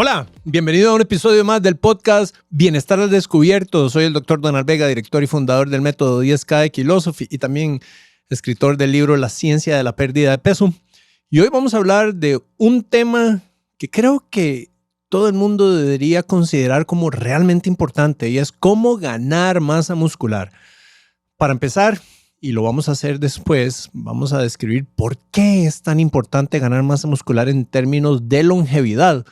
Hola, bienvenido a un episodio más del podcast Bienestar al Descubierto. Soy el Dr. Donald Vega, director y fundador del método 10K de Philosophy y también escritor del libro La ciencia de la pérdida de peso. Y hoy vamos a hablar de un tema que creo que todo el mundo debería considerar como realmente importante y es cómo ganar masa muscular. Para empezar, y lo vamos a hacer después, vamos a describir por qué es tan importante ganar masa muscular en términos de longevidad.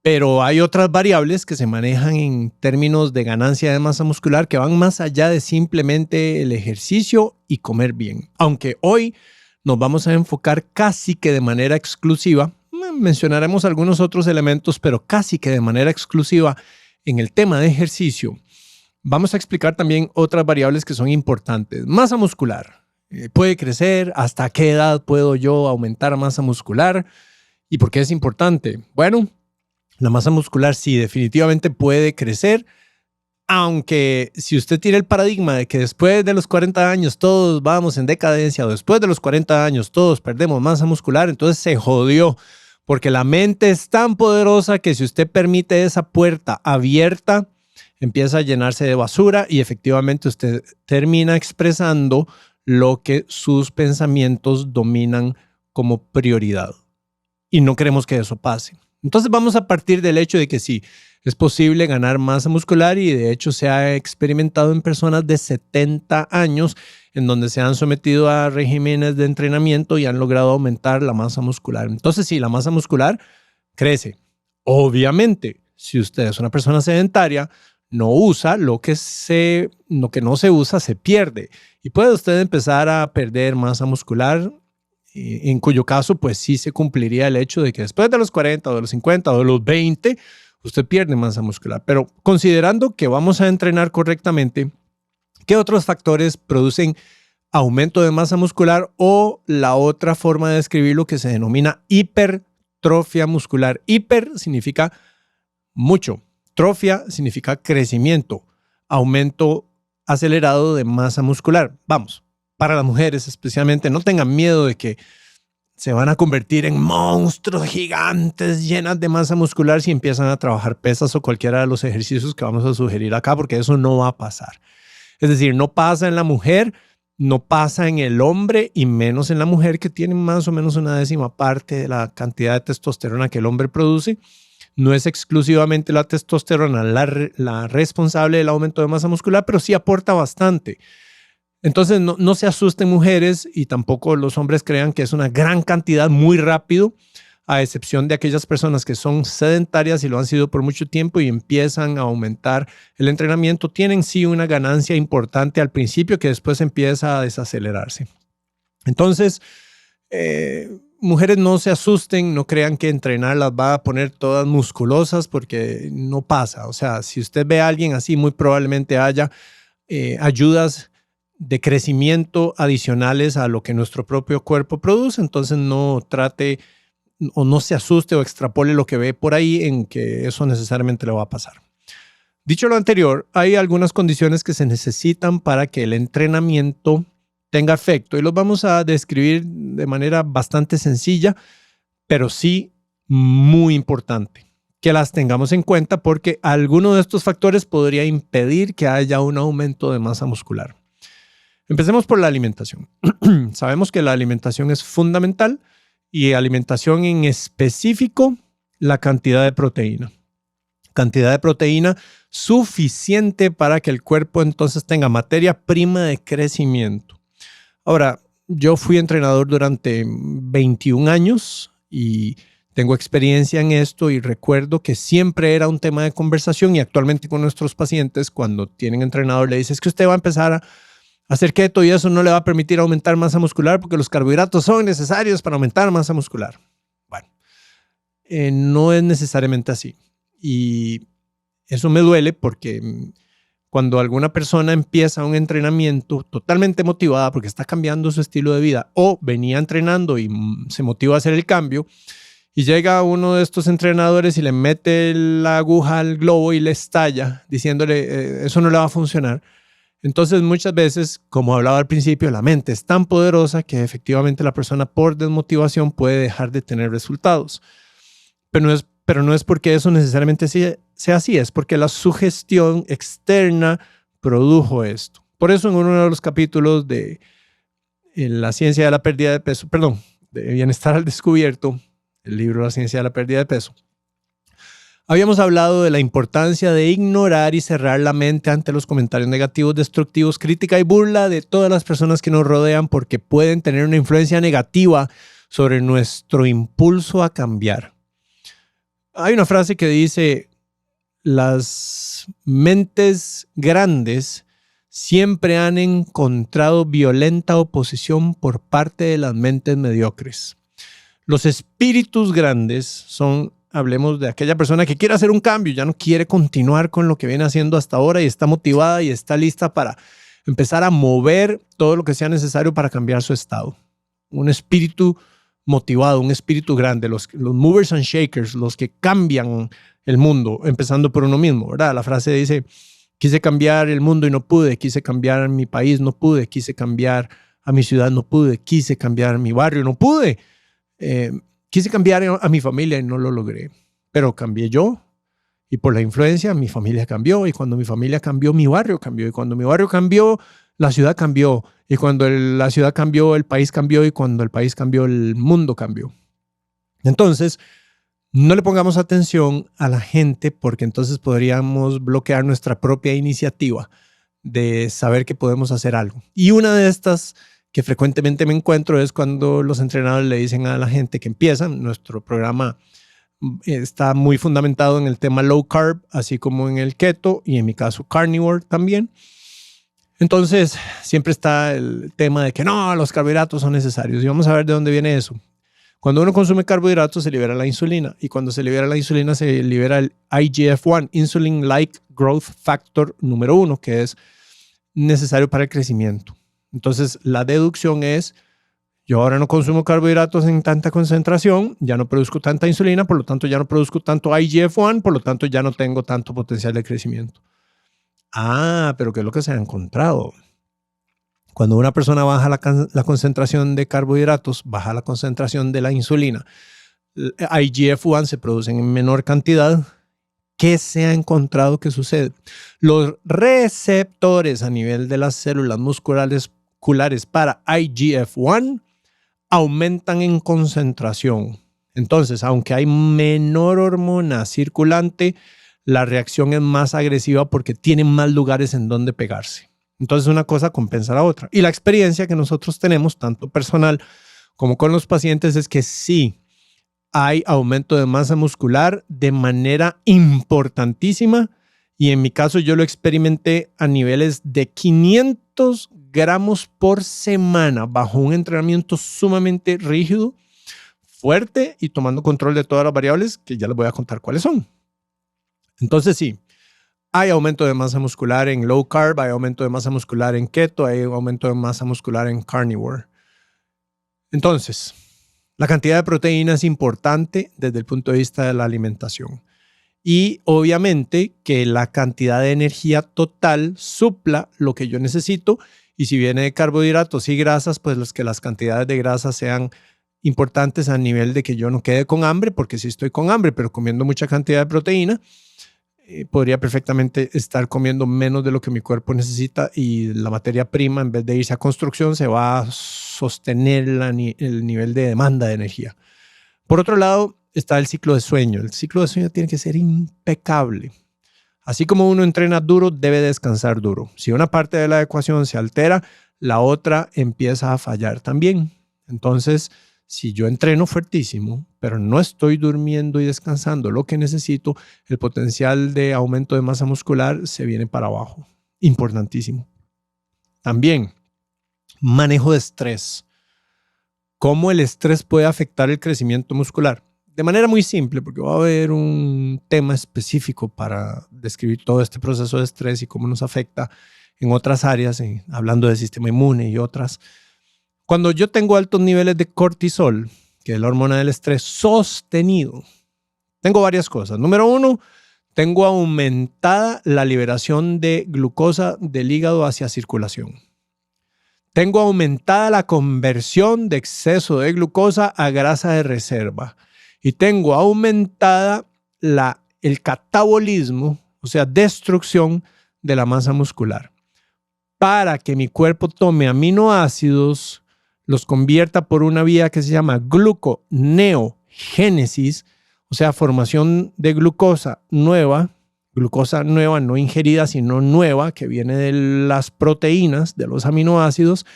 Pero hay otras variables que se manejan en términos de ganancia de masa muscular que van más allá de simplemente el ejercicio y comer bien. Aunque hoy nos vamos a enfocar casi que de manera exclusiva, mencionaremos algunos otros elementos, pero casi que de manera exclusiva en el tema de ejercicio. Vamos a explicar también otras variables que son importantes. Masa muscular. ¿Puede crecer? ¿Hasta qué edad puedo yo aumentar masa muscular? ¿Y por qué es importante? Bueno, la masa muscular sí, definitivamente puede crecer, aunque si usted tiene el paradigma de que después de los 40 años todos vamos en decadencia o después de los 40 años todos perdemos masa muscular, entonces se jodió, porque la mente es tan poderosa que si usted permite esa puerta abierta, empieza a llenarse de basura y efectivamente usted termina expresando lo que sus pensamientos dominan como prioridad. Y no queremos que eso pase. Entonces vamos a partir del hecho de que sí, es posible ganar masa muscular y de hecho se ha experimentado en personas de 70 años en donde se han sometido a regímenes de entrenamiento y han logrado aumentar la masa muscular. Entonces sí, la masa muscular crece. Obviamente, si usted es una persona sedentaria, no usa lo que no se usa, se pierde. Y puede usted empezar a perder masa muscular, en cuyo caso pues sí se cumpliría el hecho de que después de los 40 o de los 50 o de los 20 usted pierde masa muscular. Pero considerando que vamos a entrenar correctamente, ¿qué otros factores producen aumento de masa muscular o la otra forma de describirlo que se denomina hipertrofia muscular? Hiper significa mucho, trofia significa crecimiento, aumento acelerado de masa muscular. Vamos. Para las mujeres especialmente, no tengan miedo de que se van a convertir en monstruos gigantes llenas de masa muscular si empiezan a trabajar pesas o cualquiera de los ejercicios que vamos a sugerir acá, porque eso no va a pasar. Es decir, no pasa en la mujer, no pasa en el hombre y menos en la mujer que tiene más o menos una décima parte de la cantidad de testosterona que el hombre produce. No es exclusivamente la testosterona la responsable del aumento de masa muscular, pero sí aporta bastante. Entonces no se asusten mujeres y tampoco los hombres crean que es una gran cantidad muy rápido, a excepción de aquellas personas que son sedentarias y lo han sido por mucho tiempo y empiezan a aumentar el entrenamiento. Tienen sí una ganancia importante al principio que después empieza a desacelerarse. Entonces, mujeres no se asusten, no crean que entrenar las va a poner todas musculosas porque no pasa. O sea, si usted ve a alguien así, muy probablemente haya ayudas de crecimiento adicionales a lo que nuestro propio cuerpo produce, entonces no trate o no se asuste o extrapole lo que ve por ahí en que eso necesariamente le va a pasar. Dicho lo anterior, hay algunas condiciones que se necesitan para que el entrenamiento tenga efecto y los vamos a describir de manera bastante sencilla, pero sí muy importante que las tengamos en cuenta porque alguno de estos factores podría impedir que haya un aumento de masa muscular. Empecemos por la alimentación. Sabemos que la alimentación es fundamental y alimentación en específico, la cantidad de proteína. Cantidad de proteína suficiente para que el cuerpo entonces tenga materia prima de crecimiento. Ahora, yo fui entrenador durante 21 años y tengo experiencia en esto y recuerdo que siempre era un tema de conversación y actualmente con nuestros pacientes cuando tienen entrenador le dices que usted va a empezar a hacer keto y eso no le va a permitir aumentar masa muscular porque los carbohidratos son necesarios para aumentar masa muscular. Bueno, no es necesariamente así. Y eso me duele porque cuando alguna persona empieza un entrenamiento totalmente motivada porque está cambiando su estilo de vida o venía entrenando y se motiva a hacer el cambio y llega uno de estos entrenadores y le mete la aguja al globo y le estalla diciéndole eso no le va a funcionar. Entonces muchas veces, como hablaba al principio, la mente es tan poderosa que efectivamente la persona por desmotivación puede dejar de tener resultados. Pero no es pero no es porque eso necesariamente sea así, es porque la sugestión externa produjo esto. Por eso en uno de los capítulos de La ciencia de la pérdida de peso, de Bienestar al Descubierto, el libro La ciencia de la pérdida de peso, habíamos hablado de la importancia de ignorar y cerrar la mente ante los comentarios negativos, destructivos, crítica y burla de todas las personas que nos rodean porque pueden tener una influencia negativa sobre nuestro impulso a cambiar. Hay una frase que dice, las mentes grandes siempre han encontrado violenta oposición por parte de las mentes mediocres. Los espíritus grandes son, hablemos de aquella persona que quiere hacer un cambio, ya no quiere continuar con lo que viene haciendo hasta ahora y está motivada y está lista para empezar a mover todo lo que sea necesario para cambiar su estado. Un espíritu motivado, un espíritu grande, los movers and shakers, los que cambian el mundo, empezando por uno mismo, ¿verdad? La frase dice, quise cambiar el mundo y no pude, quise cambiar mi país, no pude, quise cambiar a mi ciudad, no pude, quise cambiar mi barrio, no pude, quise cambiar a mi familia y no lo logré, pero cambié yo y por la influencia mi familia cambió y cuando mi familia cambió, mi barrio cambió y cuando mi barrio cambió, la ciudad cambió y cuando la ciudad cambió, el país cambió y cuando el país cambió, el mundo cambió. Entonces, no le pongamos atención a la gente porque entonces podríamos bloquear nuestra propia iniciativa de saber que podemos hacer algo. Y una de estas que frecuentemente me encuentro es cuando los entrenadores le dicen a la gente que empiezan, nuestro programa está muy fundamentado en el tema low carb, así como en el keto y en mi caso carnivore también. Entonces siempre está el tema de que no, los carbohidratos son necesarios y vamos a ver de dónde viene eso. Cuando uno consume carbohidratos se libera la insulina y cuando se libera la insulina se libera el IGF-1, Insulin-like Growth Factor número 1, que es necesario para el crecimiento. Entonces la deducción es, yo ahora no consumo carbohidratos en tanta concentración, ya no produzco tanta insulina, por lo tanto ya no produzco tanto IGF-1, por lo tanto ya no tengo tanto potencial de crecimiento. Pero ¿qué es lo que se ha encontrado? Cuando una persona baja la concentración de carbohidratos, baja la concentración de la insulina, IGF-1 se produce en menor cantidad. ¿Qué se ha encontrado que sucede? Los receptores a nivel de las células musculares para IGF-1 aumentan en concentración. Entonces, aunque hay menor hormona circulante, la reacción es más agresiva porque tienen más lugares en donde pegarse. Entonces una cosa compensa a la otra. Y la experiencia que nosotros tenemos, tanto personal como con los pacientes, es que sí hay aumento de masa muscular de manera importantísima. Y en mi caso yo lo experimenté a niveles de 500 gramos por semana bajo un entrenamiento sumamente rígido, fuerte y tomando control de todas las variables que ya les voy a contar cuáles son. Entonces sí, hay aumento de masa muscular en low carb, hay aumento de masa muscular en keto, hay aumento de masa muscular en carnivore. Entonces, la cantidad de proteína es importante desde el punto de vista de la alimentación. Y obviamente que la cantidad de energía total supla lo que yo necesito. Y si viene de carbohidratos y grasas, pues que las cantidades de grasas sean importantes a nivel de que yo no quede con hambre, porque sí estoy con hambre, pero comiendo mucha cantidad de proteína, podría perfectamente estar comiendo menos de lo que mi cuerpo necesita y la materia prima, en vez de irse a construcción, se va a sostener el nivel de demanda de energía. Por otro lado, está el ciclo de sueño. El ciclo de sueño tiene que ser impecable. Así como uno entrena duro, debe descansar duro. Si una parte de la ecuación se altera, la otra empieza a fallar también. Entonces, si yo entreno fuertísimo, pero no estoy durmiendo y descansando lo que necesito, el potencial de aumento de masa muscular se viene para abajo. Importantísimo. También, manejo de estrés. ¿Cómo el estrés puede afectar el crecimiento muscular? De manera muy simple, porque va a haber un tema específico para describir todo este proceso de estrés y cómo nos afecta en otras áreas, hablando del sistema inmune y otras. Cuando yo tengo altos niveles de cortisol, que es la hormona del estrés sostenido, tengo varias cosas. Número 1, tengo aumentada la liberación de glucosa del hígado hacia circulación. Tengo aumentada la conversión de exceso de glucosa a grasa de reserva. Y tengo aumentada el catabolismo, o sea, destrucción de la masa muscular, para que mi cuerpo tome aminoácidos, los convierta por una vía que se llama gluconeogénesis, o sea, formación de glucosa nueva no ingerida, sino nueva, que viene de las proteínas, de los aminoácidos,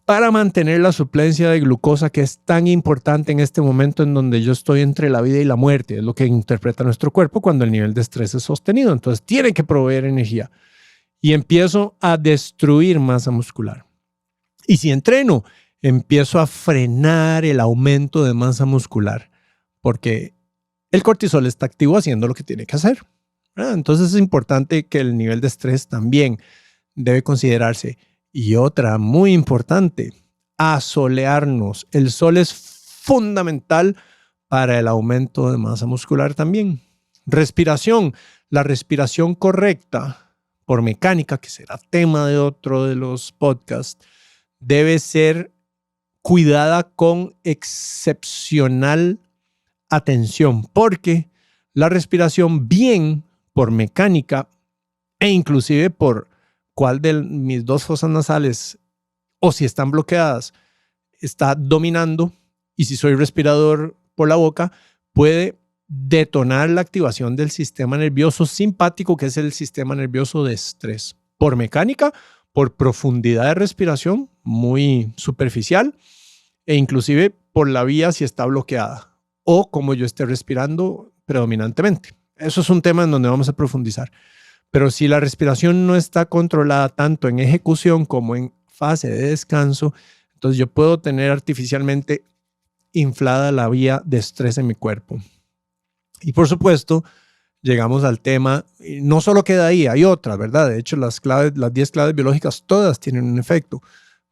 para mantener la suplencia de glucosa, que es tan importante en este momento en donde yo estoy entre la vida y la muerte. Es lo que interpreta nuestro cuerpo cuando el nivel de estrés es sostenido. Entonces tiene que proveer energía. Y empiezo a destruir masa muscular. Y si entreno, empiezo a frenar el aumento de masa muscular, porque el cortisol está activo haciendo lo que tiene que hacer. Entonces es importante que el nivel de estrés también debe considerarse. Y otra muy importante, asolearnos. El sol es fundamental para el aumento de masa muscular también. Respiración. La respiración correcta por mecánica, que será tema de otro de los podcasts, debe ser cuidada con excepcional atención, porque la respiración bien por mecánica e inclusive por cuál de mis dos fosas nasales, o si están bloqueadas, está dominando, y si soy respirador por la boca, puede detonar la activación del sistema nervioso simpático, que es el sistema nervioso de estrés. Por mecánica, por profundidad de respiración, muy superficial, e inclusive por la vía si está bloqueada, o como yo esté respirando predominantemente. Eso es un tema en donde vamos a profundizar. Pero si la respiración no está controlada tanto en ejecución como en fase de descanso, entonces yo puedo tener artificialmente inflada la vía de estrés en mi cuerpo. Y por supuesto, llegamos al tema, y no solo queda ahí, hay otras, ¿verdad? De hecho, las 10 claves biológicas todas tienen un efecto.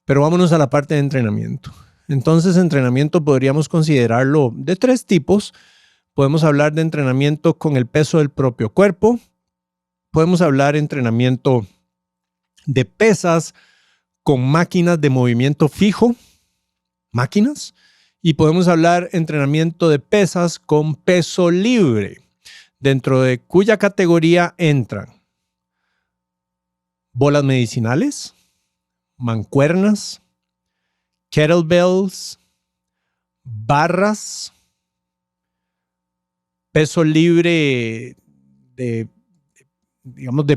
Pero vámonos a la parte de entrenamiento. Entonces, entrenamiento podríamos considerarlo de 3 tipos. Podemos hablar de entrenamiento con el peso del propio cuerpo. Podemos hablar de entrenamiento de pesas con máquinas de movimiento fijo, máquinas. Y podemos hablar de entrenamiento de pesas con peso libre, dentro de cuya categoría entran bolas medicinales, mancuernas, kettlebells, barras, peso libre de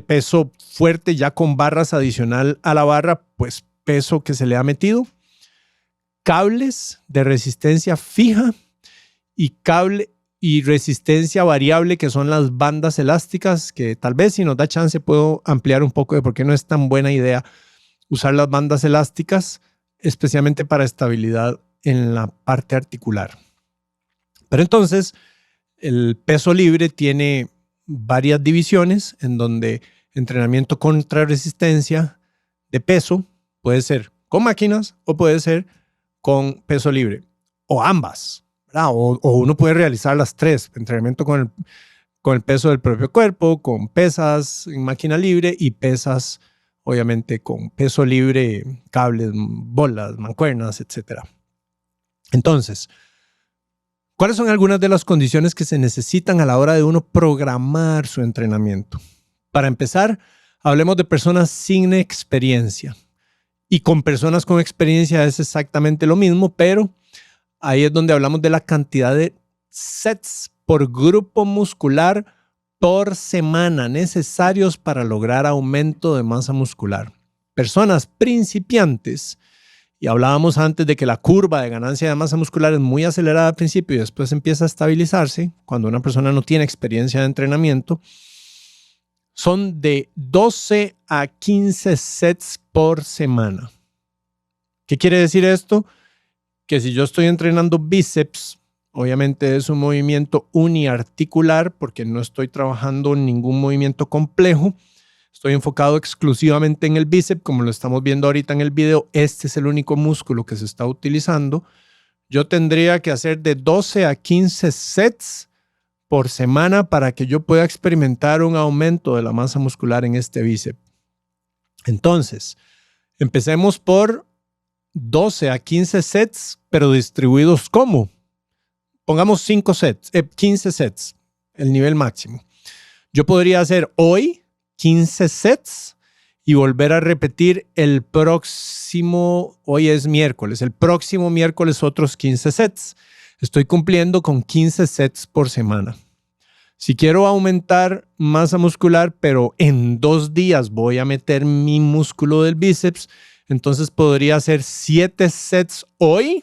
peso fuerte ya con barras adicional a la barra, pues peso que se le ha metido, cables de resistencia fija y cable y resistencia variable, que son las bandas elásticas, que tal vez si nos da chance puedo ampliar un poco de por qué no es tan buena idea usar las bandas elásticas, especialmente para estabilidad en la parte articular. Pero entonces, el peso libre tiene varias divisiones en donde entrenamiento contra resistencia de peso puede ser con máquinas o puede ser con peso libre, o ambas, ¿verdad? O uno puede realizar las 3, entrenamiento con el peso del propio cuerpo, con pesas en máquina libre y pesas obviamente con peso libre, cables, bolas, mancuernas, etc. Entonces, ¿cuáles son algunas de las condiciones que se necesitan a la hora de uno programar su entrenamiento? Para empezar, hablemos de personas sin experiencia. Y con personas con experiencia es exactamente lo mismo, pero ahí es donde hablamos de la cantidad de sets por grupo muscular por semana necesarios para lograr aumento de masa muscular. Personas principiantes, y hablábamos antes de que la curva de ganancia de masa muscular es muy acelerada al principio y después empieza a estabilizarse cuando una persona no tiene experiencia de entrenamiento, son de 12 a 15 sets por semana. ¿Qué quiere decir esto? Que si yo estoy entrenando bíceps, obviamente es un movimiento uniarticular porque no estoy trabajando ningún movimiento complejo. Estoy enfocado exclusivamente en el bíceps, como lo estamos viendo ahorita en el video. Este es el único músculo que se está utilizando. Yo tendría que hacer de 12 a 15 sets por semana para que yo pueda experimentar un aumento de la masa muscular en este bíceps. Entonces, empecemos por 12 a 15 sets, pero distribuidos ¿cómo? Pongamos 15 sets. el nivel máximo. Yo podría hacer hoy 15 sets y volver a repetir el próximo, hoy es miércoles, el próximo miércoles otros 15 sets. Estoy cumpliendo con 15 sets por semana. Si quiero aumentar masa muscular, pero en 2 días voy a meter mi músculo del bíceps, entonces podría hacer 7 sets hoy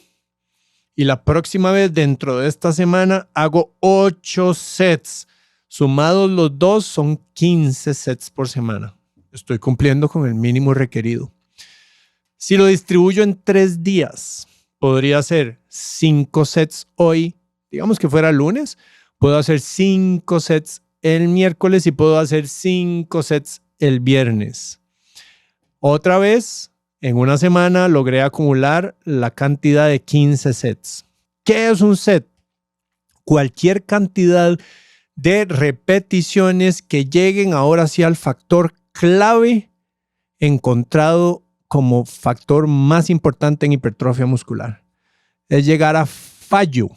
y la próxima vez dentro de esta semana hago 8 sets. Sumados los dos son 15 sets por semana. Estoy cumpliendo con el mínimo requerido. Si lo distribuyo en 3 días, podría hacer 5 sets hoy, digamos que fuera lunes, puedo hacer 5 sets el miércoles y puedo hacer 5 sets el viernes. Otra vez, en una semana logré acumular la cantidad de 15 sets. ¿Qué es un set? Cualquier cantidad de repeticiones que lleguen ahora sí al factor clave encontrado como factor más importante en hipertrofia muscular. Es llegar a fallo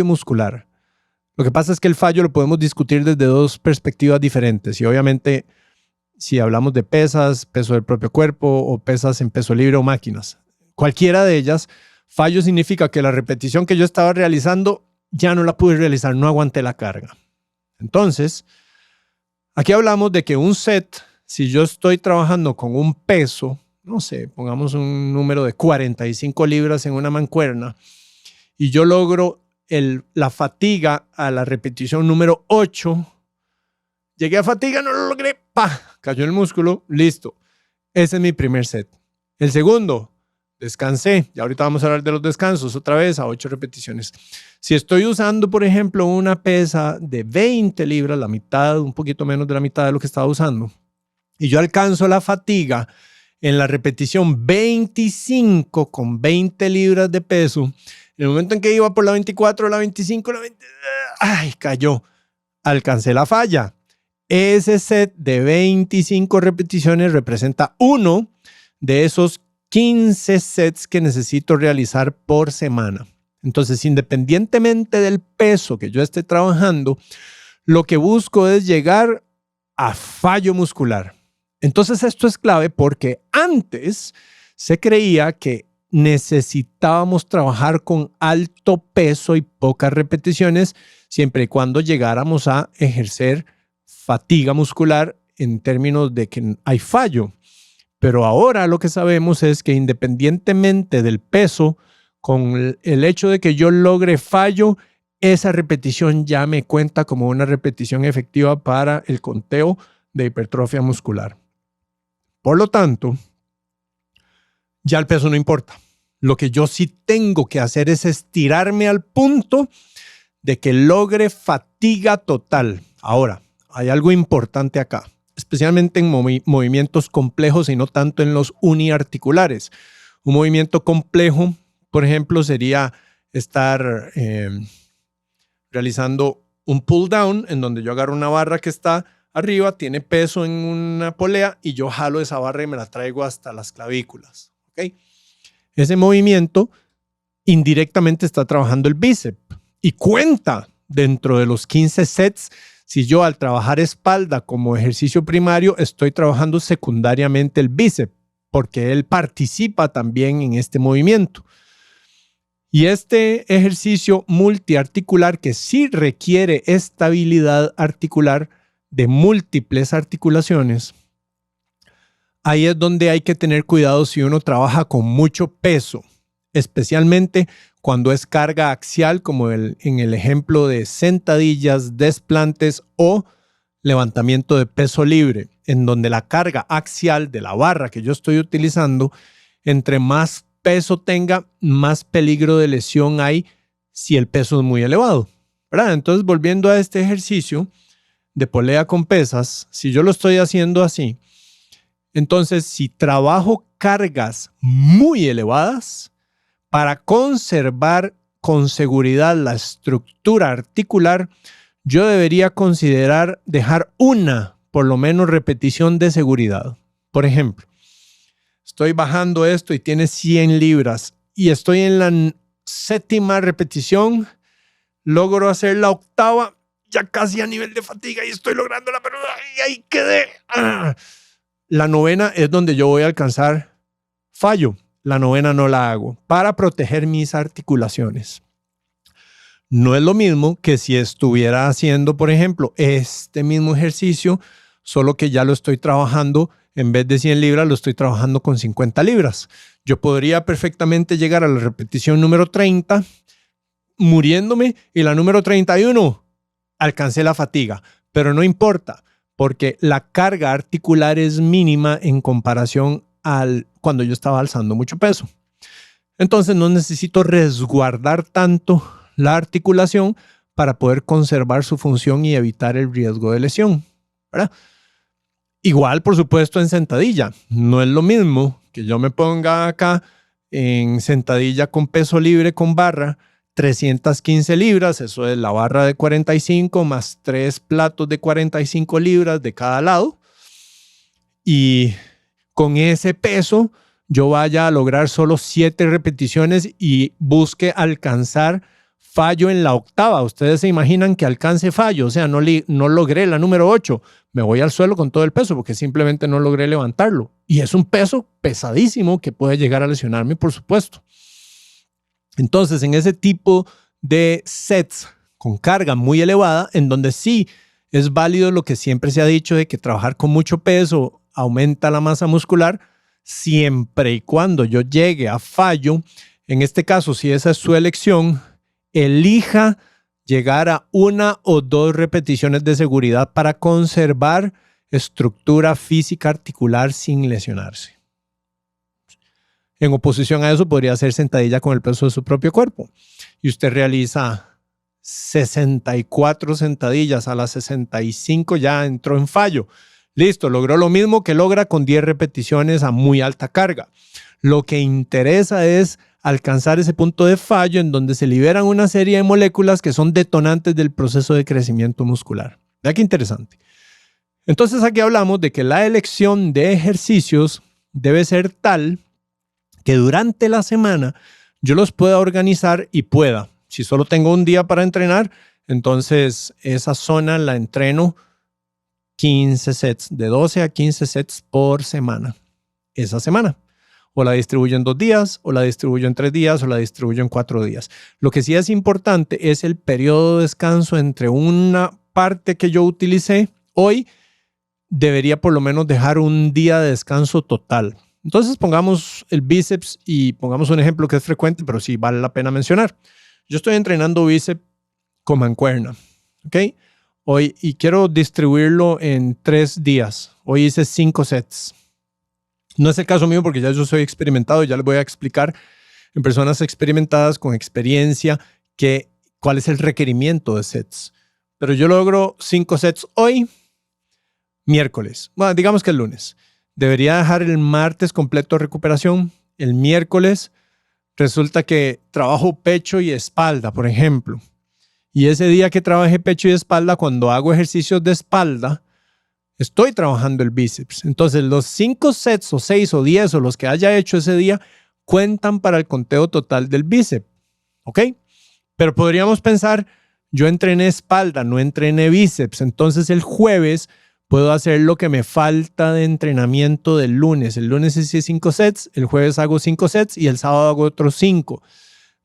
muscular. Lo que pasa es que el fallo lo podemos discutir desde 2 perspectivas diferentes y obviamente si hablamos de pesas, peso del propio cuerpo o pesas en peso libre o máquinas. Cualquiera de ellas, fallo significa que la repetición que yo estaba realizando ya no la pude realizar, no aguanté la carga. Entonces, aquí hablamos de que un set, si yo estoy trabajando con un peso, no sé, pongamos un número de 45 libras en una mancuerna y yo logro la fatiga a la repetición número 8, llegué a fatiga, no lo logré, ¡pah! Cayó el músculo, listo. Ese es mi primer set. El segundo, descansé. Y ahorita vamos a hablar de los descansos otra vez a 8 repeticiones. Si estoy usando, por ejemplo, una pesa de 20 libras, la mitad, un poquito menos de la mitad de lo que estaba usando, y yo alcanzo la fatiga en la repetición 25 con 20 libras de peso, en el momento en que iba por la 24, la 25, la 20, ¡ay! Cayó. Alcancé la falla. Ese set de 25 repeticiones representa uno de esos 15 sets que necesito realizar por semana. Entonces, independientemente del peso que yo esté trabajando, lo que busco es llegar a fallo muscular. Entonces, esto es clave porque antes se creía que necesitábamos trabajar con alto peso y pocas repeticiones siempre y cuando llegáramos a ejercer fatiga muscular en términos de que hay fallo. Pero ahora lo que sabemos es que independientemente del peso, con el hecho de que yo logre fallo, esa repetición ya me cuenta como una repetición efectiva para el conteo de hipertrofia muscular. Por lo tanto, ya el peso no importa. Lo que yo sí tengo que hacer es estirarme al punto de que logre fatiga total. Ahora, hay algo importante acá, especialmente en movimientos complejos y no tanto en los uniarticulares. Un movimiento complejo, por ejemplo, sería estar realizando un pull down en donde yo agarro una barra que está arriba, tiene peso en una polea y yo jalo esa barra y me la traigo hasta las clavículas. ¿Okay? Ese movimiento indirectamente está trabajando el bíceps y cuenta dentro de los 15 sets. Si yo al trabajar espalda como ejercicio primario estoy trabajando secundariamente el bíceps porque él participa también en este movimiento. Y este ejercicio multiarticular que sí requiere estabilidad articular de múltiples articulaciones, ahí es donde hay que tener cuidado si uno trabaja con mucho peso, especialmente cuando es carga axial, como en el ejemplo de sentadillas, desplantes o levantamiento de peso libre, en donde la carga axial de la barra que yo estoy utilizando, entre más peso tenga, más peligro de lesión hay si el peso es muy elevado, ¿verdad? Entonces, volviendo a este ejercicio de polea con pesas, si yo lo estoy haciendo así, entonces si trabajo cargas muy elevadas, para conservar con seguridad la estructura articular, yo debería considerar dejar una, por lo menos, repetición de seguridad. Por ejemplo, estoy bajando esto y tiene 100 libras y estoy en la 7ª repetición, logro hacer la 8ª ya casi a nivel de fatiga y estoy lográndola, pero ahí quedé. La novena es donde yo voy a alcanzar fallo. La novena no la hago para proteger mis articulaciones. No es lo mismo que si estuviera haciendo, por ejemplo, este mismo ejercicio, solo que ya lo estoy trabajando, en vez de 100 libras, lo estoy trabajando con 50 libras. Yo podría perfectamente llegar a la repetición número 30, muriéndome, y la número 31, alcancé la fatiga. Pero no importa, porque la carga articular es mínima en comparación al cuando yo estaba alzando mucho peso. Entonces no necesito resguardar tanto la articulación para poder conservar su función y evitar el riesgo de lesión, ¿verdad? Igual, por supuesto, en sentadilla. No es lo mismo que yo me ponga acá en sentadilla con peso libre con barra, 315 libras, eso es la barra de 45 más 3 platos de 45 libras de cada lado. Y con ese peso yo vaya a lograr solo 7 repeticiones y busque alcanzar fallo en la octava. Ustedes se imaginan que alcance fallo, o sea, no logré la número 8. Me voy al suelo con todo el peso porque simplemente no logré levantarlo. Y es un peso pesadísimo que puede llegar a lesionarme, por supuesto. Entonces, en ese tipo de sets con carga muy elevada, en donde sí es válido lo que siempre se ha dicho de que trabajar con mucho peso aumenta la masa muscular, siempre y cuando yo llegue a fallo, en este caso, si esa es su elección, elija llegar a 1 o 2 repeticiones de seguridad para conservar estructura física articular sin lesionarse. En oposición a eso, podría hacer sentadilla con el peso de su propio cuerpo. Y usted realiza 64 sentadillas, a las 65 ya entró en fallo. Listo, logró lo mismo que logra con 10 repeticiones a muy alta carga. Lo que interesa es alcanzar ese punto de fallo en donde se liberan una serie de moléculas que son detonantes del proceso de crecimiento muscular. Vea qué interesante. Entonces aquí hablamos de que la elección de ejercicios debe ser tal que durante la semana yo los pueda organizar y pueda. Si solo tengo un día para entrenar, entonces esa zona la entreno 15 sets, de 12 a 15 sets por semana. Esa semana. O la distribuyo en 2 días, o la distribuyo en 3 días, o la distribuyo en 4 días. Lo que sí es importante es el periodo de descanso entre una parte que yo utilicé hoy. Debería por lo menos dejar un día de descanso total. Entonces pongamos el bíceps y pongamos un ejemplo que es frecuente, pero sí vale la pena mencionar. Yo estoy entrenando bíceps con mancuerna, ¿ok? Hoy, y quiero distribuirlo en 3 días. Hoy hice 5 sets. No es el caso mío porque ya yo soy experimentado y ya les voy a explicar en personas experimentadas con experiencia cuál es el requerimiento de sets. Pero yo logro 5 sets hoy, miércoles. Bueno, digamos que el lunes. Debería dejar el martes completo de recuperación. El miércoles resulta que trabajo pecho y espalda, por ejemplo. Y ese día que trabajé pecho y espalda, cuando hago ejercicios de espalda, estoy trabajando el bíceps. Entonces, los 5 sets o 6 o 10 o los que haya hecho ese día cuentan para el conteo total del bíceps. ¿Ok? Pero podríamos pensar, yo entrené espalda, no entrené bíceps. Entonces, el jueves puedo hacer lo que me falta de entrenamiento del lunes. El lunes hice 5 sets, el jueves hago 5 sets y el sábado hago otros 5.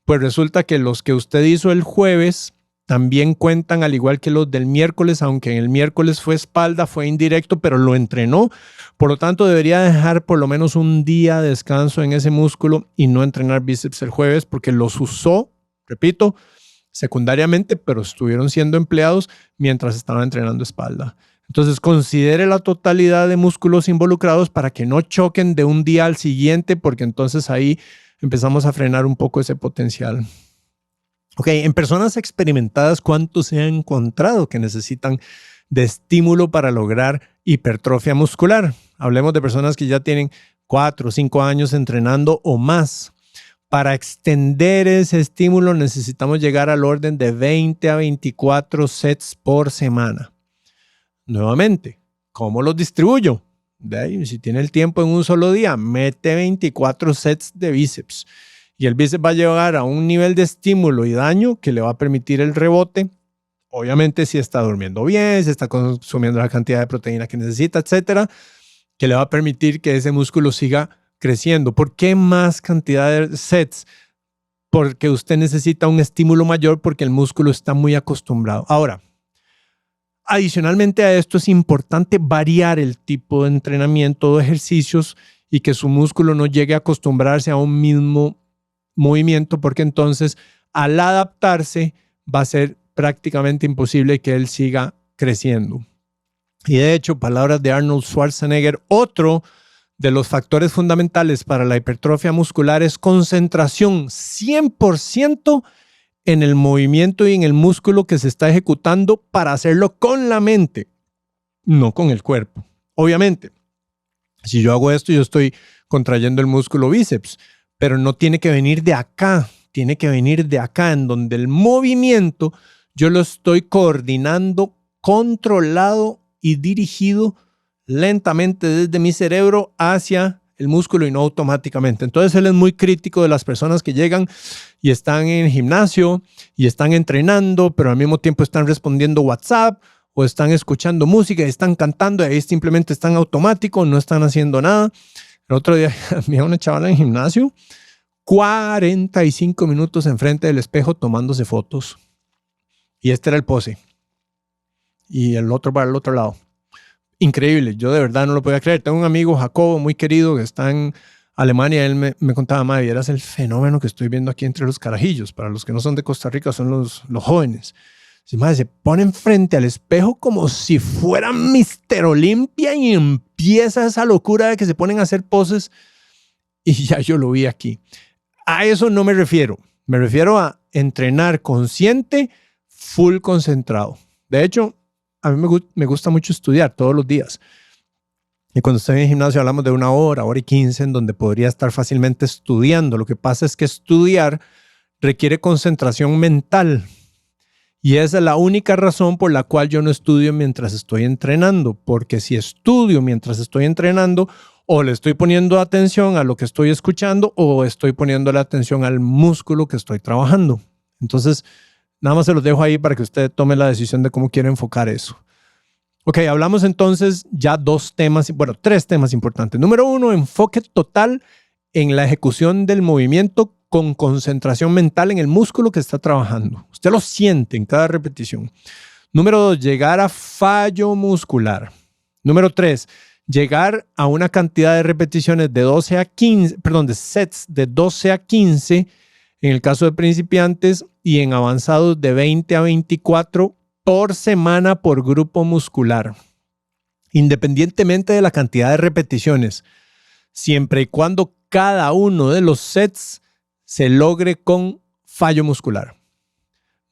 Pues resulta que los que usted hizo el jueves también cuentan al igual que los del miércoles, aunque en el miércoles fue espalda, fue indirecto, pero lo entrenó. Por lo tanto, debería dejar por lo menos un día de descanso en ese músculo y no entrenar bíceps el jueves porque los usó, repito, secundariamente, pero estuvieron siendo empleados mientras estaba entrenando espalda. Entonces, considere la totalidad de músculos involucrados para que no choquen de un día al siguiente, porque entonces ahí empezamos a frenar un poco ese potencial. Ok, en personas experimentadas, ¿cuántos se han encontrado que necesitan de estímulo para lograr hipertrofia muscular? Hablemos de personas que ya tienen 4 o 5 años entrenando o más. Para extender ese estímulo necesitamos llegar al orden de 20 a 24 sets por semana. Nuevamente, ¿cómo los distribuyo? De ahí, si tiene el tiempo en un solo día, mete 24 sets de bíceps. Y el bíceps va a llegar a un nivel de estímulo y daño que le va a permitir el rebote obviamente si está durmiendo bien, si está consumiendo la cantidad de proteína que necesita, etcétera, que le va a permitir que ese músculo siga creciendo. ¿Por qué más cantidad de sets? Porque usted necesita un estímulo mayor porque el músculo está muy acostumbrado. Ahora, adicionalmente a esto es importante variar el tipo de entrenamiento o ejercicios y que su músculo no llegue a acostumbrarse a un mismo movimiento, porque entonces al adaptarse va a ser prácticamente imposible que él siga creciendo. Y de hecho, palabras de Arnold Schwarzenegger, otro de los factores fundamentales para la hipertrofia muscular es concentración 100% en el movimiento y en el músculo que se está ejecutando para hacerlo con la mente, no con el cuerpo. Obviamente, si yo hago esto, yo estoy contrayendo el músculo bíceps, pero no tiene que venir de acá, tiene que venir de acá, en donde el movimiento yo lo estoy coordinando, controlado y dirigido lentamente desde mi cerebro hacia el músculo y no automáticamente. Entonces él es muy crítico de las personas que llegan y están en el gimnasio y están entrenando, pero al mismo tiempo están respondiendo WhatsApp o están escuchando música y están cantando y ahí simplemente están automáticos, no están haciendo nada. El otro día vi a una chavala en el gimnasio 45 minutos enfrente del espejo tomándose fotos. Y este era el pose. Y el otro para el otro lado. Increíble, yo de verdad no lo podía creer. Tengo un amigo, Jacobo, muy querido, que está en Alemania. Él me contaba, madre, vieras el fenómeno que estoy viendo aquí entre los carajillos. Para los que no son de Costa Rica, son los jóvenes. Madre, se ponen frente al espejo como si fueran Mr. Olympia y empieza esa locura de que se ponen a hacer poses. Y ya yo lo vi aquí. A eso no me refiero. Me refiero a entrenar consciente, full concentrado. De hecho, a mí me gusta mucho estudiar todos los días. Y cuando estoy en el gimnasio hablamos de 1 hora, 1:15, en donde podría estar fácilmente estudiando. Lo que pasa es que estudiar requiere concentración mental. Y esa es la única razón por la cual yo no estudio mientras estoy entrenando. Porque si estudio mientras estoy entrenando, o le estoy poniendo atención a lo que estoy escuchando, o estoy poniendo la atención al músculo que estoy trabajando. Entonces, nada más se los dejo ahí para que usted tome la decisión de cómo quiere enfocar eso. Ok, hablamos entonces ya 3 temas importantes. Número 1, enfoque total en la ejecución del movimiento con concentración mental en el músculo que está trabajando. Usted lo siente en cada repetición. Número 2, llegar a fallo muscular. Número 3, llegar a una cantidad de repeticiones de sets de 12 a 15 en el caso de principiantes y en avanzados de 20 a 24 por semana por grupo muscular. Independientemente de la cantidad de repeticiones, siempre y cuando cada uno de los sets se logre con fallo muscular.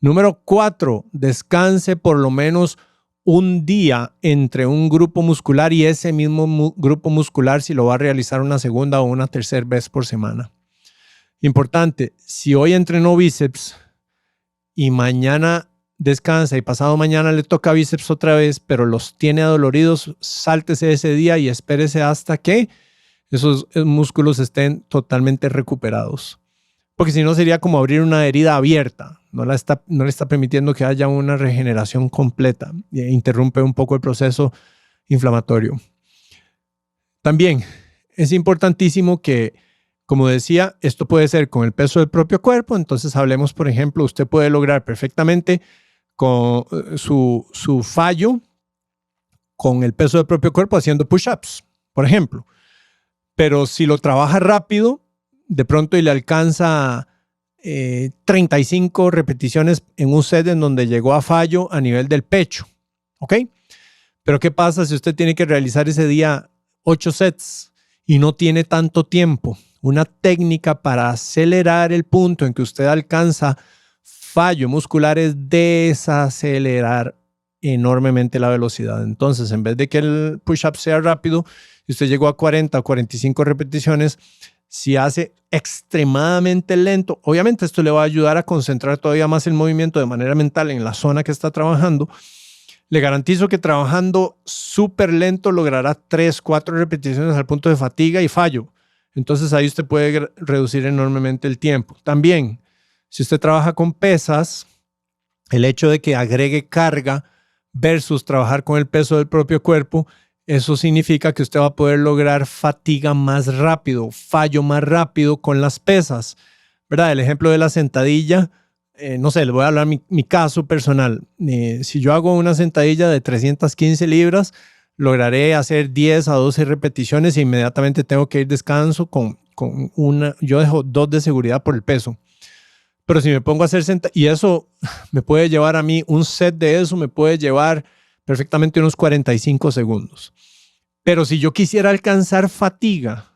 Número 4, descanse por lo menos un día entre un grupo muscular y ese mismo grupo muscular si lo va a realizar una segunda o una tercera vez por semana. Importante, si hoy entrenó bíceps y mañana descansa y pasado mañana le toca bíceps otra vez, pero los tiene adoloridos, sáltese ese día y espérese hasta que esos músculos estén totalmente recuperados. Porque si no sería como abrir una herida abierta. No le está permitiendo que haya una regeneración completa. E interrumpe un poco el proceso inflamatorio. También es importantísimo que, como decía, esto puede ser con el peso del propio cuerpo. Entonces hablemos, por ejemplo, usted puede lograr perfectamente con su fallo con el peso del propio cuerpo haciendo push-ups, por ejemplo. Pero si lo trabaja rápido, de pronto y le alcanza 35 repeticiones en un set en donde llegó a fallo a nivel del pecho. ¿Ok? Pero ¿qué pasa si usted tiene que realizar ese día 8 sets y no tiene tanto tiempo? Una técnica para acelerar el punto en que usted alcanza fallo muscular es desacelerar enormemente la velocidad. Entonces, en vez de que el push-up sea rápido y usted llegó a 40 o 45 repeticiones, si hace extremadamente lento, obviamente esto le va a ayudar a concentrar todavía más el movimiento de manera mental en la zona que está trabajando. Le garantizo que trabajando súper lento logrará 3, 4 repeticiones al punto de fatiga y fallo. Entonces ahí usted puede reducir enormemente el tiempo. También, si usted trabaja con pesas, el hecho de que agregue carga versus trabajar con el peso del propio cuerpo, eso significa que usted va a poder lograr fatiga más rápido, fallo más rápido con las pesas, ¿verdad? El ejemplo de la sentadilla, no sé, les voy a hablar mi caso personal. Si yo hago una sentadilla de 315 libras, lograré hacer 10 a 12 repeticiones e inmediatamente tengo que ir descanso con yo dejo 2 de seguridad por el peso. Pero si me pongo a hacer y eso me puede llevar a mí, un set de eso me puede llevar perfectamente unos 45 segundos. Pero si yo quisiera alcanzar fatiga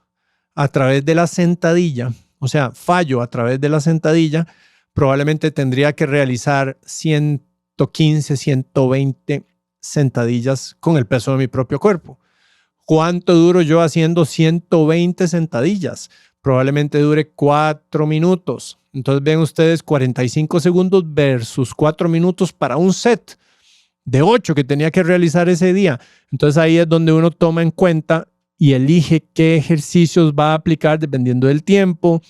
a través de la sentadilla, o sea, fallo a través de la sentadilla, probablemente tendría que realizar 115, 120 sentadillas con el peso de mi propio cuerpo. ¿Cuánto duro yo haciendo 120 sentadillas? Probablemente dure 4 minutos. Entonces ven ustedes 45 segundos versus 4 minutos para un set de 8 que tenía que realizar ese día. Entonces ahí es donde uno toma en cuenta y elige qué ejercicios va a aplicar dependiendo del tiempo,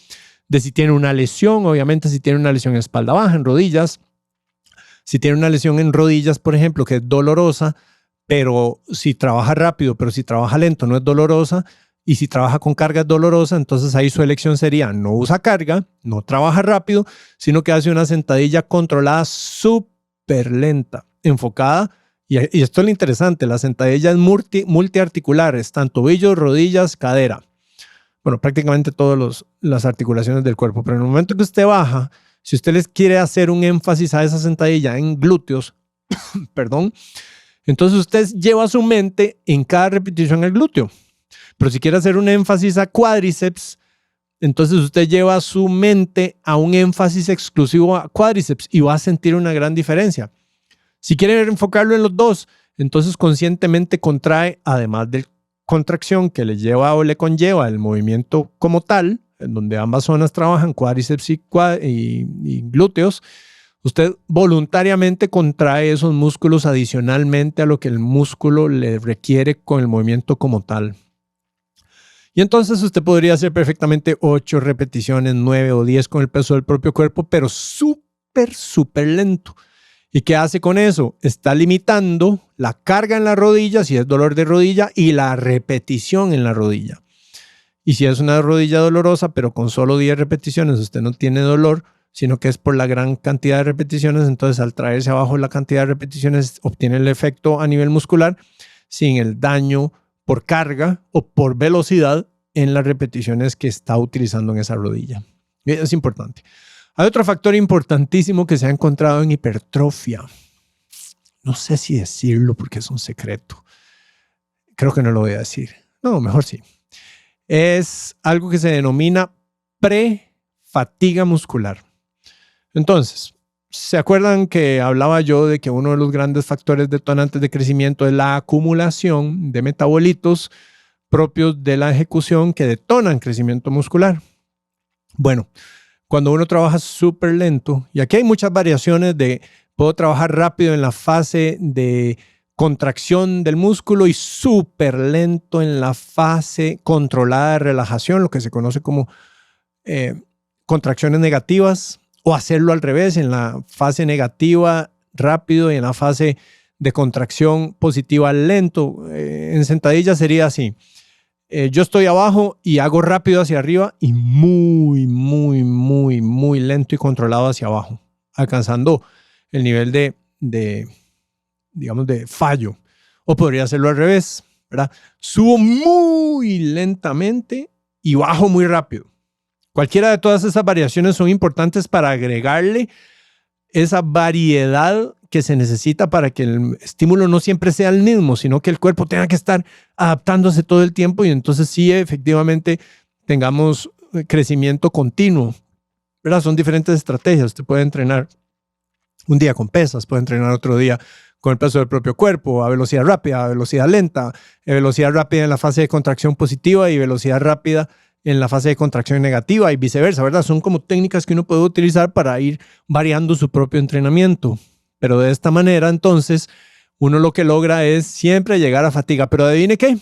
de si tiene una lesión, obviamente si tiene una lesión en espalda baja, en rodillas. Si tiene una lesión en rodillas, por ejemplo, que es dolorosa, pero si trabaja rápido, pero si trabaja lento no es dolorosa, y si trabaja con carga es dolorosa, entonces ahí su elección sería no usa carga, no trabaja rápido, sino que hace una sentadilla controlada súper lenta, enfocada, y esto es lo interesante, la sentadilla es multiarticular, están tobillos, rodillas, cadera. Bueno, prácticamente todas las articulaciones del cuerpo, pero en el momento que usted baja, si usted les quiere hacer un énfasis a esa sentadilla en glúteos, perdón, entonces usted lleva su mente en cada repetición al glúteo. Pero si quiere hacer un énfasis a cuádriceps, entonces usted lleva su mente a un énfasis exclusivo a cuádriceps y va a sentir una gran diferencia. Si quiere enfocarlo en los dos, entonces conscientemente contrae, además de contracción que le lleva o le conlleva el movimiento como tal, en donde ambas zonas trabajan, cuádriceps y glúteos, usted voluntariamente contrae esos músculos adicionalmente a lo que el músculo le requiere con el movimiento como tal. Y entonces usted podría hacer perfectamente 8 repeticiones, 9 o 10 con el peso del propio cuerpo, pero súper lento. ¿Y qué hace con eso? Está limitando la carga en la rodilla, si es dolor de rodilla, y la repetición en la rodilla. Y si es una rodilla dolorosa, pero con solo 10 repeticiones usted no tiene dolor, sino que es por la gran cantidad de repeticiones, entonces al traerse abajo la cantidad de repeticiones obtiene el efecto a nivel muscular sin el daño por carga o por velocidad en las repeticiones que está utilizando en esa rodilla. Es importante. Hay otro factor importantísimo que se ha encontrado en hipertrofia. No sé si decirlo porque es un secreto. Creo que no lo voy a decir. No, mejor sí. Es algo que se denomina prefatiga muscular. Entonces, ¿se acuerdan que hablaba yo de que uno de los grandes factores detonantes de crecimiento es la acumulación de metabolitos propios de la ejecución que detonan crecimiento muscular? Bueno, cuando uno trabaja súper lento, y aquí hay muchas variaciones de puedo trabajar rápido en la fase de contracción del músculo y súper lento en la fase controlada de relajación, lo que se conoce como contracciones negativas, o hacerlo al revés, en la fase negativa rápido y en la fase de contracción positiva lento. En sentadilla sería así. Yo estoy abajo y hago rápido hacia arriba y muy lento y controlado hacia abajo, alcanzando el nivel digamos, de fallo. O podría hacerlo al revés, ¿verdad? Subo muy lentamente y bajo muy rápido. Cualquiera de todas esas variaciones son importantes para agregarle esa variedad que se necesita para que el estímulo no siempre sea el mismo, sino que el cuerpo tenga que estar adaptándose todo el tiempo y entonces sí, efectivamente, tengamos crecimiento continuo, ¿verdad? Son diferentes estrategias. Usted puede entrenar un día con pesas, puede entrenar otro día con el peso del propio cuerpo, a velocidad rápida, a velocidad lenta, velocidad rápida en la fase de contracción positiva y velocidad rápida en la fase de contracción negativa y viceversa, ¿verdad? Son como técnicas que uno puede utilizar para ir variando su propio entrenamiento. Pero de esta manera, entonces, uno lo que logra es siempre llegar a fatiga. Pero adivine qué,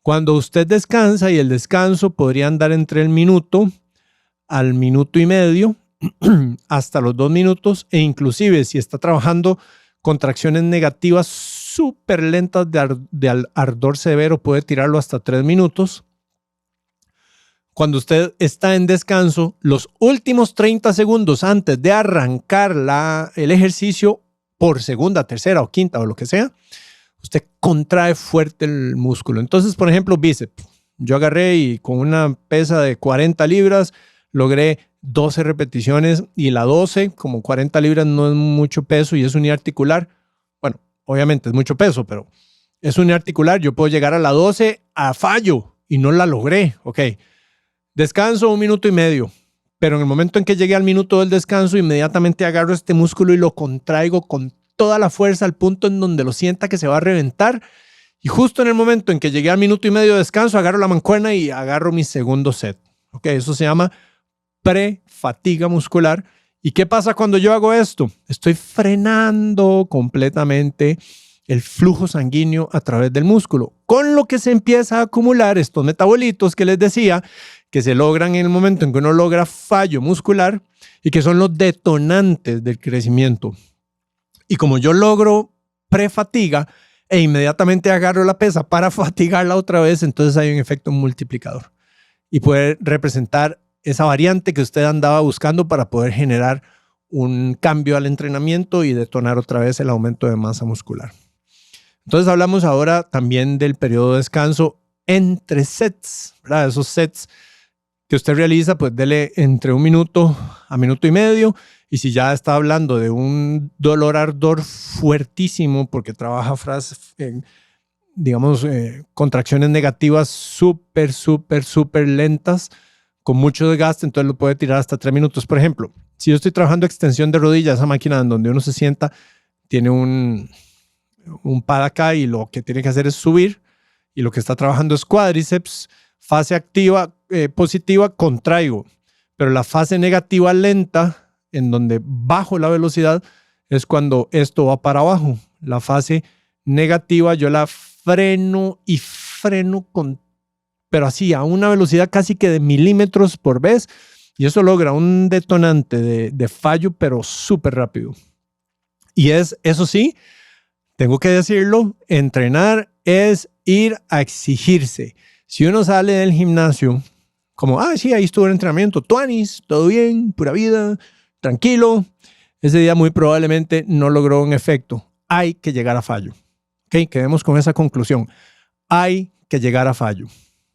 cuando usted descansa, y el descanso podría andar entre el minuto al minuto y medio, hasta los 2 minutos, e inclusive si está trabajando contracciones negativas súper lentas de ardor severo, puede tirarlo hasta 3 minutos. Cuando usted está en descanso, los últimos 30 segundos antes de arrancar el ejercicio, por segunda, tercera o quinta o lo que sea, usted contrae fuerte el músculo. Entonces, por ejemplo, bíceps. Yo agarré y con una pesa de 40 libras logré 12 repeticiones, y la 12, como 40 libras no es mucho peso y es uniarticular. Bueno, obviamente es mucho peso, pero es uniarticular. Yo puedo llegar a la 12 a fallo y no la logré. Ok. Descanso 1 minuto y medio, pero en el momento en que llegué al minuto del descanso, inmediatamente agarro este músculo y lo contraigo con toda la fuerza al punto en donde lo sienta que se va a reventar. Y justo en el momento en que llegué al minuto y medio de descanso, agarro la mancuerna y agarro mi segundo set. Ok, eso se llama prefatiga muscular. ¿Y qué pasa cuando yo hago esto? Estoy frenando completamente el flujo sanguíneo a través del músculo, con lo que se empieza a acumular estos metabolitos que les decía, que se logran en el momento en que uno logra fallo muscular y que son los detonantes del crecimiento. Y como yo logro prefatiga e inmediatamente agarro la pesa para fatigarla otra vez, entonces hay un efecto multiplicador y puede representar esa variante que usted andaba buscando para poder generar un cambio al entrenamiento y detonar otra vez el aumento de masa muscular. Entonces hablamos ahora también del periodo de descanso entre sets, ¿verdad? Esos sets que usted realiza, pues dele entre 1 minuto a 1 minuto y medio. Y si ya está hablando de un dolor ardor fuertísimo porque trabaja contracciones negativas súper lentas, con mucho desgaste, entonces lo puede tirar hasta 3 minutos. Por ejemplo, si yo estoy trabajando extensión de rodilla, esa máquina en donde uno se sienta, tiene un pad acá y lo que tiene que hacer es subir, y lo que está trabajando es cuádriceps. Fase activa, positiva, contraigo, pero la fase negativa lenta, en donde bajo la velocidad, es cuando esto va para abajo. La fase negativa yo la freno pero así a una velocidad casi que de milímetros por vez, y eso logra un detonante de fallo, pero súper rápido. Y eso sí, tengo que decirlo, entrenar es ir a exigirse. Si uno sale del gimnasio como, sí, ahí estuvo el entrenamiento, tuanis, todo bien, pura vida, tranquilo, ese día muy probablemente no logró un efecto. Hay que llegar a fallo. ¿Ok? Quedemos con esa conclusión. Hay que llegar a fallo.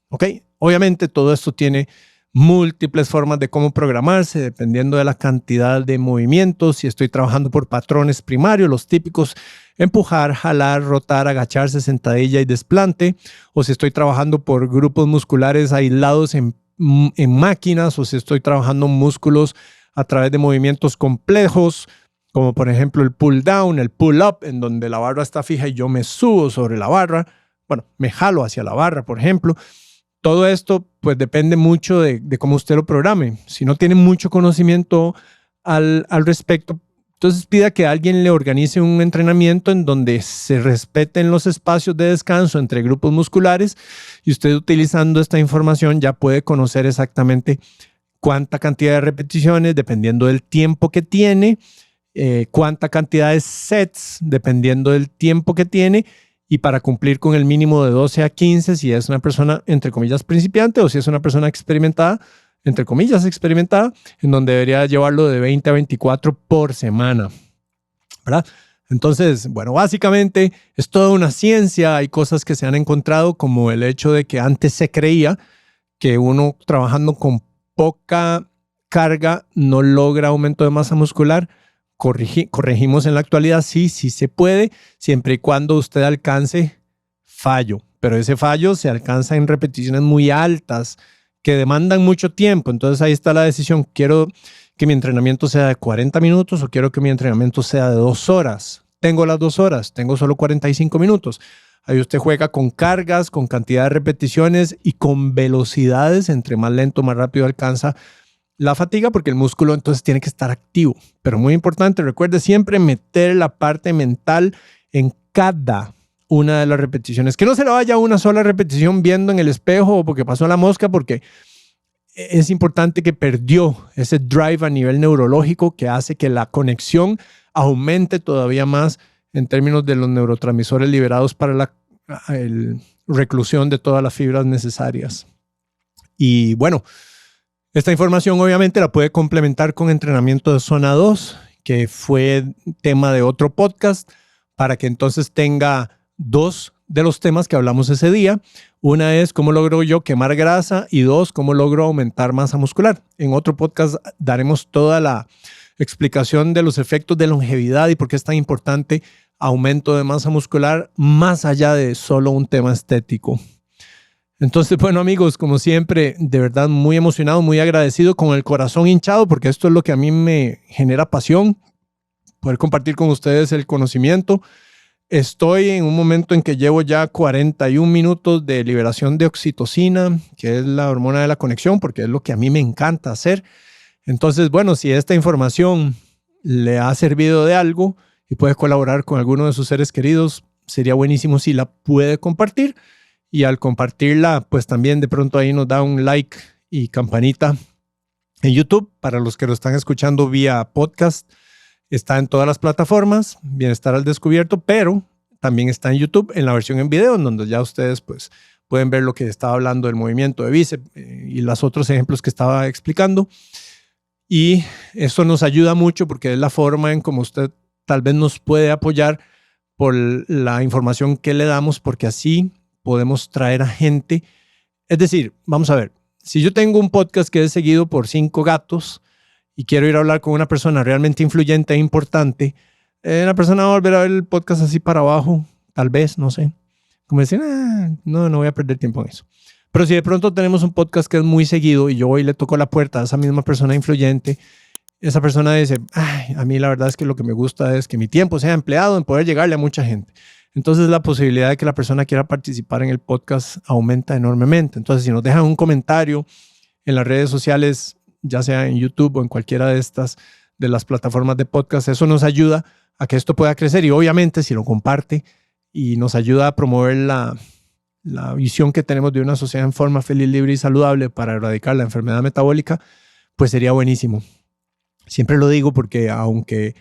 ¿Ok? Obviamente todo esto tiene múltiples formas de cómo programarse, dependiendo de la cantidad de movimientos. Si estoy trabajando por patrones primarios, los típicos: empujar, jalar, rotar, agacharse, sentadilla y desplante, o si estoy trabajando por grupos musculares aislados en máquinas, o si estoy trabajando músculos a través de movimientos complejos, como por ejemplo el pull down, el pull up, en donde la barra está fija y yo me subo sobre la barra, bueno, me jalo hacia la barra, por ejemplo. Todo esto pues depende mucho de cómo usted lo programe. Si no tiene mucho conocimiento al respecto, entonces pida que alguien le organice un entrenamiento en donde se respeten los espacios de descanso entre grupos musculares, y usted, utilizando esta información, ya puede conocer exactamente cuánta cantidad de repeticiones dependiendo del tiempo que tiene, cuánta cantidad de sets dependiendo del tiempo que tiene, y para cumplir con el mínimo de 12 a 15 si es una persona, entre comillas, principiante, o si es una persona experimentada, entre comillas, experimentada, en donde debería llevarlo de 20 a 24 por semana, ¿verdad? Entonces, bueno, básicamente es toda una ciencia. Hay cosas que se han encontrado, como el hecho de que antes se creía que uno trabajando con poca carga no logra aumento de masa muscular. Corregimos en la actualidad, sí se puede, siempre y cuando usted alcance fallo, pero ese fallo se alcanza en repeticiones muy altas que demandan mucho tiempo. Entonces ahí está la decisión: quiero que mi entrenamiento sea de 40 minutos o quiero que mi entrenamiento sea de 2 horas. Tengo las 2 horas, tengo solo 45 minutos. Ahí usted juega con cargas, con cantidad de repeticiones y con velocidades. Entre más lento, más rápido alcanza la fatiga, porque el músculo entonces tiene que estar activo. Pero muy importante, recuerde siempre meter la parte mental en cada una de las repeticiones. Que no se le vaya una sola repetición viendo en el espejo o porque pasó la mosca, porque es importante que perdió ese drive a nivel neurológico que hace que la conexión aumente todavía más en términos de los neurotransmisores liberados para la reclusión de todas las fibras necesarias. Y bueno, esta información obviamente la puede complementar con entrenamiento de zona 2, que fue tema de otro podcast, para que entonces tenga 2 de los temas que hablamos ese día. Una es cómo logro yo quemar grasa y 2, cómo logro aumentar masa muscular. En otro podcast daremos toda la explicación de los efectos de longevidad y por qué es tan importante aumento de masa muscular más allá de solo un tema estético. Entonces, bueno amigos, como siempre, de verdad muy emocionado, muy agradecido, con el corazón hinchado, porque esto es lo que a mí me genera pasión, poder compartir con ustedes el conocimiento. Estoy en un momento en que llevo ya 41 minutos de liberación de oxitocina, que es la hormona de la conexión, porque es lo que a mí me encanta hacer. Entonces, bueno, si esta información le ha servido de algo y puede colaborar con alguno de sus seres queridos, sería buenísimo si la puede compartir. Y al compartirla, pues también de pronto ahí nos da un like y campanita en YouTube. Para los que lo están escuchando vía podcast, está en todas las plataformas, Bienestar al Descubierto, pero también está en YouTube en la versión en video, en donde ya ustedes pues pueden ver lo que estaba hablando del movimiento de bíceps y los otros ejemplos que estaba explicando. Y eso nos ayuda mucho porque es la forma en cómo usted tal vez nos puede apoyar por la información que le damos, porque así podemos traer a gente. Es decir, vamos a ver, si yo tengo un podcast que es seguido por 5 gatos y quiero ir a hablar con una persona realmente influyente e importante, la persona va a volver a ver el podcast así para abajo, tal vez, no sé. Como decir, no voy a perder tiempo en eso. Pero si de pronto tenemos un podcast que es muy seguido y yo voy y le toco la puerta a esa misma persona influyente, esa persona dice, a mí la verdad es que lo que me gusta es que mi tiempo sea empleado en poder llegarle a mucha gente. Entonces la posibilidad de que la persona quiera participar en el podcast aumenta enormemente. Entonces si nos dejan un comentario en las redes sociales, ya sea en YouTube o en cualquiera de estas de las plataformas de podcast, eso nos ayuda a que esto pueda crecer y obviamente si lo comparte y nos ayuda a promover la visión que tenemos de una sociedad en forma feliz, libre y saludable para erradicar la enfermedad metabólica, pues sería buenísimo. Siempre lo digo porque aunque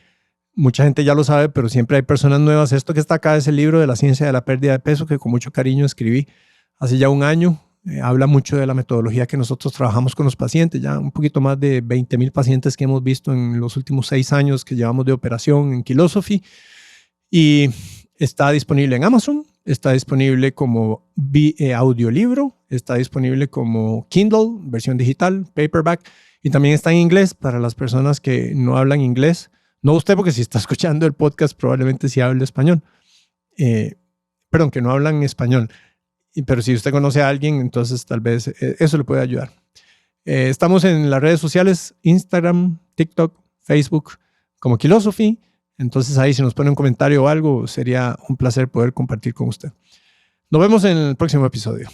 mucha gente ya lo sabe, pero siempre hay personas nuevas. Esto que está acá es el libro de la ciencia de la pérdida de peso que con mucho cariño escribí hace ya un año. Habla mucho de la metodología que nosotros trabajamos con los pacientes, ya un poquito más de 20,000 pacientes que hemos visto en los últimos 6 años que llevamos de operación en Kilosophy. Y está disponible en Amazon, está disponible como audiolibro, está disponible como Kindle, versión digital, paperback, y también está en inglés para las personas que no hablan inglés. No usted, porque si está escuchando el podcast probablemente sí hable español. Perdón, que no hablan español. Pero si usted conoce a alguien, entonces tal vez eso le puede ayudar. Estamos en las redes sociales, Instagram, TikTok, Facebook, como Kilosophy. Entonces ahí si nos pone un comentario o algo, sería un placer poder compartir con usted. Nos vemos en el próximo episodio.